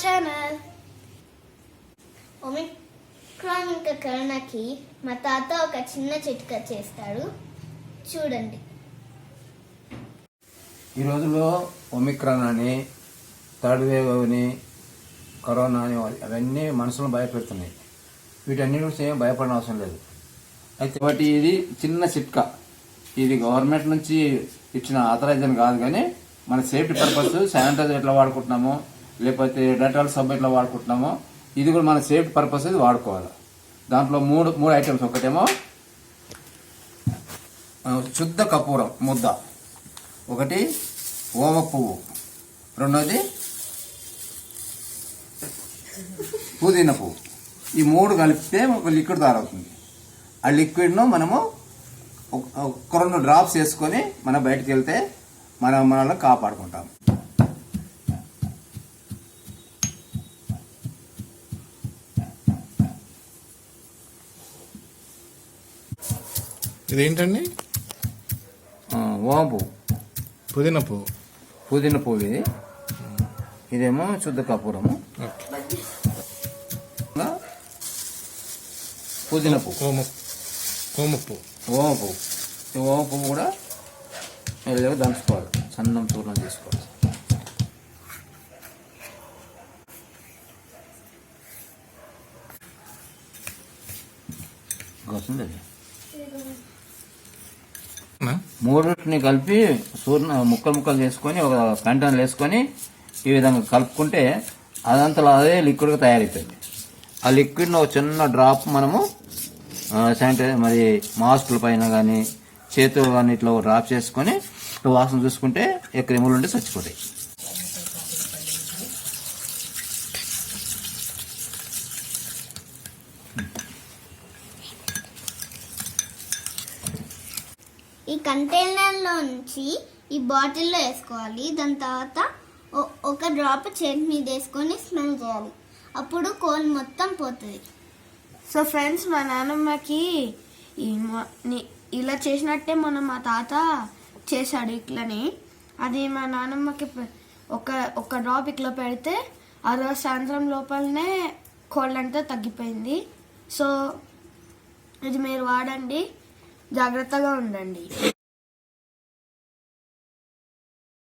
channel. Omicron ఇంకా కరోనాకి మా తాత ఒక చిన్న చిట్కా చేస్తాడు, చూడండి. ఈ రోజుల్లో ఒమిక్రాన్ అని, థర్డ్ వేవ్ అని, కరోనా అని అవన్నీ మనుషులను భయపెడుతున్నాయి. వీటన్నిటి గురించి ఏం భయపడిన అవసరం లేదు. అయితే వాటి ఇది చిన్న చిట్కా. ఇది గవర్నమెంట్ నుంచి ఇచ్చిన ఆథరైజేషన్ కాదు, కానీ మన సేఫ్టీ పర్పస్ శానిటైజర్ ఎట్లా వాడుకుంటున్నామో, లేకపోతే డెటాల్ సబ్బు ఎట్లా వాడుకుంటున్నామో, ఇది కూడా మన సేఫ్టీ పర్పస్ ఇది వాడుకోవాలి. దాంట్లో మూడు ఐటమ్స్. ఒకటేమో శుద్ధ కర్పూరం ముద్ద, ఒకటి ఓమ పువ్వు, రెండోది పుదీనా పువ్వు. ఈ మూడు కలిపితే ఒక లిక్విడ్ తయారవుతుంది. ఆ లిక్విడ్ను మనము ఒక 2 డ్రాప్స్ వేసుకొని మనం బయటకు వెళ్తే మనల్ని కాపాడుకుంటాం. ఇదేంటండి? ఓమ పువ్వు, పుదీనా పువ్వు. పుదీనా పువ్వు ఇదేమో శుద్ధ కర్పూరము, పుదీనా పువ్వు, ఓమ పువ్వు. ఓమ పువ్వు. ఈ ఓమ పువ్వు కూడా మెల్లగా దంచుకోవాలి, సన్నం చూర్ణం తీసుకోవాలి. వస్తుంది. మూడింటిని కలిపి ముక్కలు చేసుకొని ఒక కంటైనర్ వేసుకొని ఈ విధంగా కలుపుకుంటే అదంతలో అదే లిక్విడ్గా తయారైపోయింది. ఆ లిక్విడ్ను ఒక చిన్న డ్రాప్ మనము శానిటైజర్ మరి మాస్కుల పైన కానీ చేతులు కానీ ఇట్లా డ్రాప్ చేసుకొని వాసన చూసుకుంటే క్రిములు ఉంటే చచ్చిపోతాయి. ఈ కంటైనర్లో నుంచి ఈ బాటిల్లో వేసుకోవాలి. దాని తర్వాత ఒక డ్రాప్ చేతి మీద వేసుకొని స్మెల్ చేయాలి. అప్పుడు కోల్ మొత్తం పోతుంది. సో ఫ్రెండ్స్, మా నాన్నమ్మకి ఇలా చేసినట్టే మా తాత చేశాడు ఇట్లని. అది మా నాన్నమ్మకి ఒక డ్రాప్ ఇట్లా పెడితే ఆ రోజు సాయంత్రం లోపలనే కోల్డ్ అంతా తగ్గిపోయింది. సో ఇది మీరు వాడండి, జాగ్రత్తగా ఉండండి.